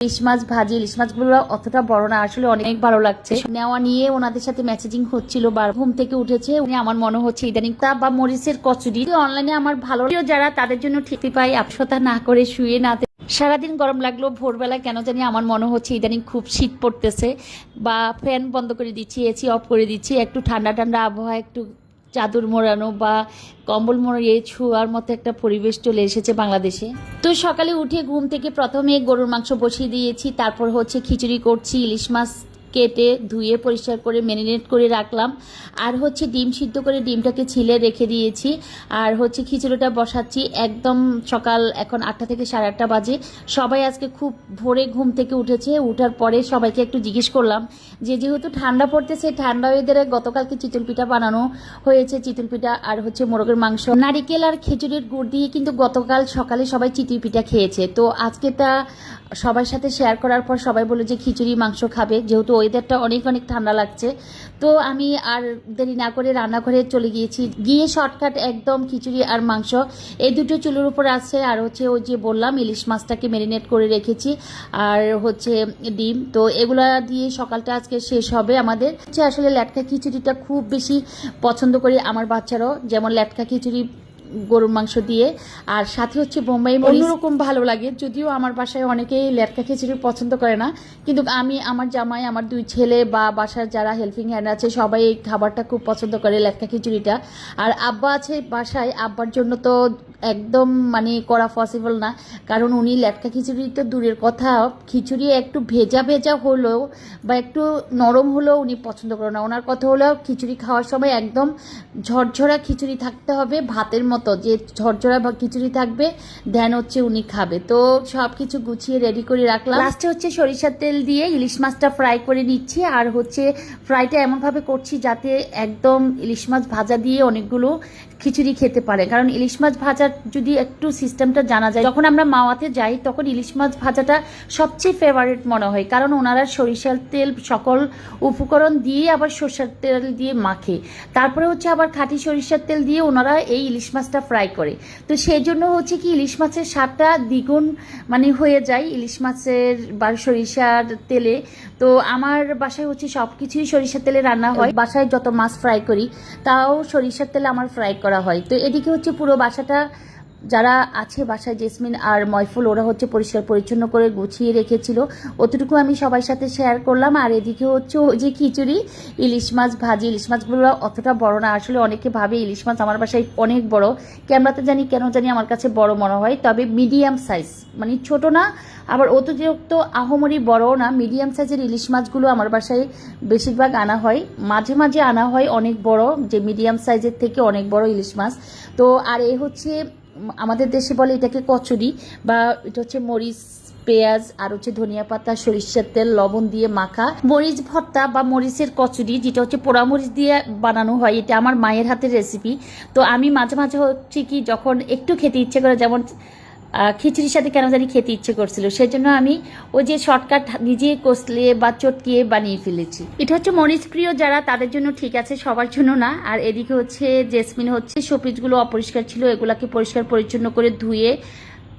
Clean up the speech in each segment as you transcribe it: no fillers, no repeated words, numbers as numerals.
ইলিশ মাছ ভাজি, ইলিশ মাছগুলো অতটা বড় না, আসলে অনেক ভালো লাগছে। নেওয়া নিয়ে ওনাদের সাথে মেসেজিং হচ্ছিল, ঘুম থেকে উঠেছে আমার মনে হচ্ছে ইদানিং তা বা মরিচের কচুরি অনলাইনে আমার ভালো যারা তাদের জন্য ঠিক পাই, আপসতা না করে শুয়ে না সারাদিন গরম লাগলো, ভোরবেলা কেন জানি আমার মনে হচ্ছে ইদানিং খুব শীত পড়তেছে, বা ফ্যান বন্ধ করে দিচ্ছি, এসি অফ করে দিচ্ছি, একটু ঠান্ডা ঠান্ডা আবহাওয়া, একটু চাদর মোড়ানো বা কম্বল মোড়িয়ে ছুঁয়ার মতো একটা পরিবেশ চলে এসেছে বাংলাদেশে। তো সকালে উঠে ঘুম থেকে প্রথমে গরুর মাংস বসিয়ে দিয়েছি, তারপর হচ্ছে খিচুড়ি করছি, ইলিশ মাছ কেটে ধুয়ে পরিষ্কার করে ম্যারিনেট করে রাখলাম, আর হচ্ছে ডিম সিদ্ধ করে ডিমটাকে ছিলে রেখে দিয়েছি, আর হচ্ছে খিচুড়িটা বসাচ্ছি। একদম সকাল এখন 8টা থেকে 8:30 বাজে। সবাই আজকে খুব ভোরে ঘুম থেকে উঠেছে, উঠার পরে সবাইকে একটু জিজ্ঞেস করলাম যে যেহেতু ঠান্ডা পড়তেছে, ঠান্ডা ওয়েদারে গতকালকে চিতল পিঠা বানানো হয়েছে, চিতল পিঠা আর হচ্ছে মোরগের মাংস, নারিকেল আর খেজুরের গুড় দিয়ে কিন্তু গতকাল সকালে সবাই চিতল পিঠা খেয়েছে। তো আজকে তা সবার সাথে শেয়ার করার পর সবাই বললো যে খিচুড়ি মাংস খাবে, যেহেতু ওয়েদারটা অনেক অনেক ঠান্ডা লাগছে। তো আমি আর দেরি না করে রান্নাঘরে চলে গিয়েছি, গিয়ে শর্টকাট একদম খিচুড়ি আর মাংস এই দুটো চুলোর উপর আছে, আর হচ্ছে ওই যে বললাম ইলিশ মাছটাকে ম্যারিনেট করে রেখেছি, আর হচ্ছে ডিম। তো এগুলা দিয়ে সকালটা আজকে শেষ হবে আমাদের। আসলে ল্যাটকা খিচুড়িটা খুব বেশি পছন্দ করি আমার বাচ্চারাও, যেমন ল্যাটকা খিচুড়ি গরুর মাংস দিয়ে, আর সাথে হচ্ছে বোম্বাই মরিচ অন্যরকম ভালো লাগে। যদিও আমার বাসায় অনেকেই ল্যাটকা খিচুড়ি পছন্দ করে না, কিন্তু আমি, আমার জামাই, আমার 2 ছেলে বা বাসার যারা হেল্পিং হ্যান্ড আছে সবাই এই খাবারটা খুব পছন্দ করে, ল্যাটকা খিচুড়িটা। আর আব্বা আছে বাসায়, আব্বার জন্য তো একদম মানে করা পসিবল না, কারণ উনি ল্যাটকা খিচুড়ি তো দূরের কথা, খিচুড়ি একটু ভেজা ভেজা হলেও বা একটু নরম হলেও উনি পছন্দ করে না। ওনার কথা হলো খিচুড়ি খাওয়ার সময় একদম ঝরঝরা খিচুড়ি থাকতে হবে, ভাতের মতো যে ঝরঝরা খিচুড়ি থাকবে, দেন হচ্ছে উনি খাবে। তো সব কিছু গুছিয়ে রেডি করে রাখলাম। লাস্টে হচ্ছে সরিষার তেল দিয়ে ইলিশ মাছটা ফ্রাই করে নিচ্ছি, আর হচ্ছে ফ্রাইটা এমনভাবে করছি যাতে একদম ইলিশ মাছ ভাজা দিয়ে অনেকগুলো খিচুড়ি খেতে পারে, কারণ ইলিশ মাছ ভাজার যদি একটু সিস্টেমটা জানা যায়, যখন আমরা মাওয়াতে যাই তখন ইলিশ মাছ ভাজাটা সবচেয়ে ফেভারিট মনে হয়, কারণ ওনারা সরিষার তেল সকল উপকরণ দিয়ে আবার সরষের তেল দিয়ে মাখে, তারপরে হচ্ছে আবার খাঁটি সরিষার তেল দিয়ে ওনারা এই ইলিশ মাছটা ফ্রাই করে। তো সেই জন্য হচ্ছে কি ইলিশ মাছের স্বাদটা দ্বিগুণ মানে হয়ে যায় ইলিশ মাছের বা সরিষার তেলে। তো আমার বাসায় হচ্ছে সব কিছুই সরিষার তেলে রান্না হয়, বাসায় যত মাছ ফ্রাই করি তাও সরিষার তেলে আমার ফ্রাই করা হয়। তো এদিকে হচ্ছে পুরো বাসাটা যারা আছে বাসায়, জেসমিন আর ময়ফুল, ওরা হচ্ছে পরিষ্কার পরিচ্ছন্ন করে গুছিয়ে রেখেছিল, অতটুকু আমি সবার সাথে শেয়ার করলাম। আর এদিকে হচ্ছে ওই যে খিচুড়ি, ইলিশ মাছ ভাজি, ইলিশ মাছগুলো অতটা বড় না, আসলে অনেকে ভাবে ইলিশ মাছ আমার বাসায় অনেক বড়, ক্যামেরাতে কেন জানি আমার কাছে বড় মনে হয়, তবে মিডিয়াম সাইজ, মানে ছোট না আবার অতিরিক্ত আহমরি বড়ও না, মিডিয়াম সাইজের ইলিশ মাছগুলো আমার বাসায় বেশিরভাগ আনা হয়, মাঝে মাঝে আনা হয় অনেক বড়, যে মিডিয়াম সাইজের থেকে অনেক বড় ইলিশ মাছ। তো আর এ হচ্ছে আমাদের দেশে বলে এটাকে কচুরি, বা এটা হচ্ছে মরিচ, পেঁয়াজ আর হচ্ছে ধনিয়া পাতা, সরিষার তেল, লবণ দিয়ে মাখা মরিচ ভর্তা বা মরিচের কচুরি, যেটা হচ্ছে পোড়া মরিচ দিয়ে বানানো হয়। এটা আমার মায়ের হাতের রেসিপি। তো আমি মাঝে মাঝে হচ্ছে কি যখন একটু খেতে ইচ্ছে করে, যেমন খিচুড়ির সাথে কেন জানি খেতে ইচ্ছে করছিল, সেজন্য আমি ওই যে শর্টকাট নিজে কষলিয়ে বা চটকিয়ে বানিয়ে ফেলেছি। এটা হচ্ছে মরিচ প্রিয় যারা তাদের জন্য ঠিক আছে, সবার জন্য না। আর এদিকে হচ্ছে জেসমিন হচ্ছে শোপিসগুলো অপরিষ্কার ছিল, এগুলাকে পরিষ্কার পরিচ্ছন্ন করে ধুয়ে,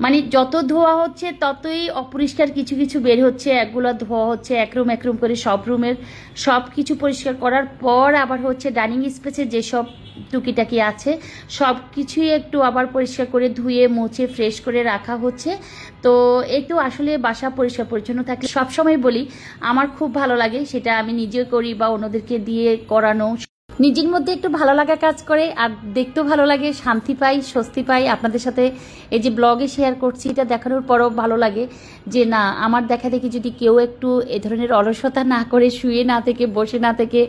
মানে যত ধোয়া হচ্ছে ততই অপরিষ্কার কিছু কিছু বের হচ্ছে, একগুলো ধোয়া হচ্ছে এক রুম করে, সব রুমের সব কিছু পরিষ্কার করার পর আবার হচ্ছে ডাইনিং স্পেসে যেসব টুকিটাকি আছে সব কিছুই একটু আবার পরিষ্কার করে ধুয়ে মুছে ফ্রেশ করে রাখা হচ্ছে। তো একটু আসলে বাসা পরিষ্কার পরিচ্ছন্ন থাকলে সবসময় বলি আমার খুব ভালো লাগে, সেটা আমি নিজেও করি বা অন্যদেরকে দিয়ে করানো, নিজের মধ্যে একটু ভালো লাগা কাজ করে, আর দেখতেও ভালো লাগে, শান্তি পাই, স্বস্তি পাই। আপনাদের সাথে এই যে ব্লগে শেয়ার করছি, এটা দেখানোর পরও ভালো লাগে যে না, আমার দেখা দেখি যদি কেউ একটু এ ধরনের অলসতা না করে, শুয়ে না থেকে, বসে না থেকে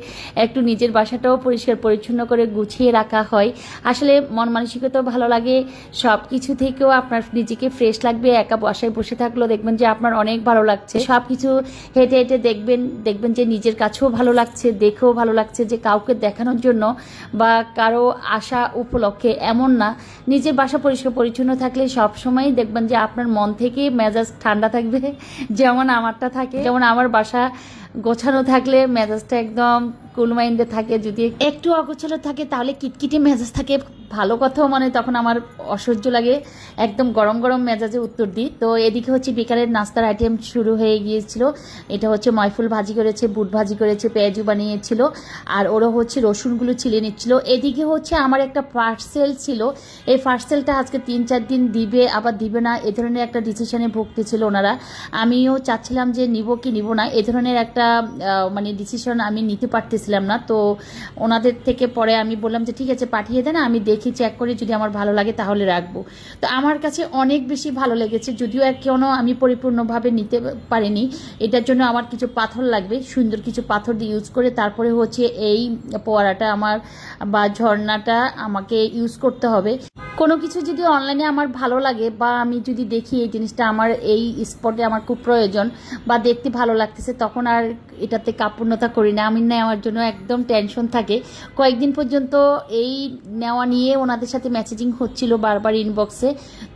একটু নিজের বাসাটাও পরিষ্কার পরিচ্ছন্ন করে গুছিয়ে রাখা হয়, আসলে মন মানসিকতাও ভালো লাগে, সব কিছু থেকেও আপনার নিজেকে ফ্রেশ লাগবে। একা বাসায় বসে থাকলেও দেখবেন যে আপনার অনেক ভালো লাগছে, সব কিছু হেঁটে হেঁটে দেখবেন যে নিজের কাছেও ভালো লাগছে, দেখেও ভালো লাগছে, যে কাউকে দেখানোর জন্য বা কারো আশা উপলক্ষে এমন না। নিজের বাসা পরিষ্কার পরিচ্ছন্ন থাকলে সব সময় দেখবেন যে আপনার মন থেকে মেজাজ ঠান্ডা থাকবে, যেমন আমারটা থাকে। যেমন আমার বাসা গোছানো থাকলে মেজাজটা একদম কুল মাইন্ডে থাকে, যদি একটু অগোছালো থাকে তাহলে কিটকিটে মেজাজ থাকে, ভালো কথাও মানে তখন আমার অসহ্য লাগে, একদম গরম গরম মেজাজে উত্তর দিই। তো এদিকে হচ্ছে বিকালের নাস্তার আইটেম শুরু হয়ে গিয়েছিল। এটা হচ্ছে ময়ফুল ভাজি করেছে, বুট ভাজি করেছে, পেঁয়াজু বানিয়েছিল, আর ওরা হচ্ছে রসুনগুলো ছিলে নিচ্ছিল। এদিকে হচ্ছে আমার একটা পার্সেল ছিল, এই পার্সেলটা আজকে 3-4 দিন দিবে আবার দিবে না, এ ধরনের একটা ডিসিশনে ভুগতেছিল ওনারা। আমিও চাচ্ছিলাম যে নিব কি নিব না, এ ধরনের একটা মানে ডিসিশন আমি নিতে পারতেছিলাম না। তো ওনাদের থেকে পরে আমি বললাম যে ঠিক আছে পাঠিয়ে দেন, আমি দেখি চেক করে যদি আমার ভালো লাগে তাহলে রাখবো। তো আমার কাছে অনেক বেশি ভালো লেগেছে, যদিও এখনও আমি পরিপূর্ণভাবে নিতে পারিনি। এটার জন্য আমার কিছু পাথর লাগবে, সুন্দর কিছু পাথর দিয়ে ইউজ করে তারপরে হচ্ছে এই পোয়ারাটা আমার বা ঝর্ণাটা আমাকে ইউজ করতে হবে। কোনো কিছু যদি অনলাইনে আমার ভালো লাগে বা আমি যদি দেখি এই জিনিসটা আমার এই স্পটে আমার খুব প্রয়োজন বা দেখতে ভালো লাগতেছে, তখন আর এটাতে কার্পণ্যতা করি না। আমি নেওয়ার জন্য একদম টেনশন থাকে। কয়েকদিন পর্যন্ত এই নেওয়া নিয়ে ওনাদের সাথে মেসেজিং হচ্ছিল বারবার ইনবক্সে।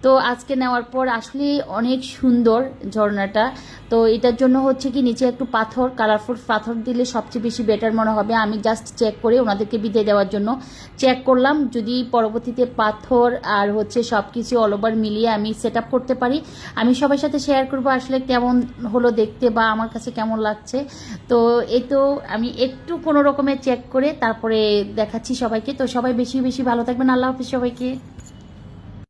তো আজকে নেওয়ার পর আসলে অনেক সুন্দর ঝর্ণাটা। তো এটার জন্য হচ্ছে কি নিচে একটু পাথর, কালারফুল পাথর দিলে সবচেয়ে বেশি বেটার মনে হবে। আমি জাস্ট চেক করে ওনাদেরকে বিদায় দেওয়ার জন্য চেক করলাম, যদি পরবর্তীতে পাথর আর হচ্ছে সব কিছু অল ওভার মিলিয়ে আমি সেট আপ করতে পারি, আমি সবার সাথে শেয়ার করবো আসলে কেমন হলো দেখতে বা আমার কাছে কেমন লাগছে। তো এই তো আমি একটু কোনো রকমের চেক করে তারপরে দেখাচ্ছি সবাইকে। তো সবাই বেশি বেশি ভালো থাকবেন। আল্লাহ হাফিজ সবাইকে।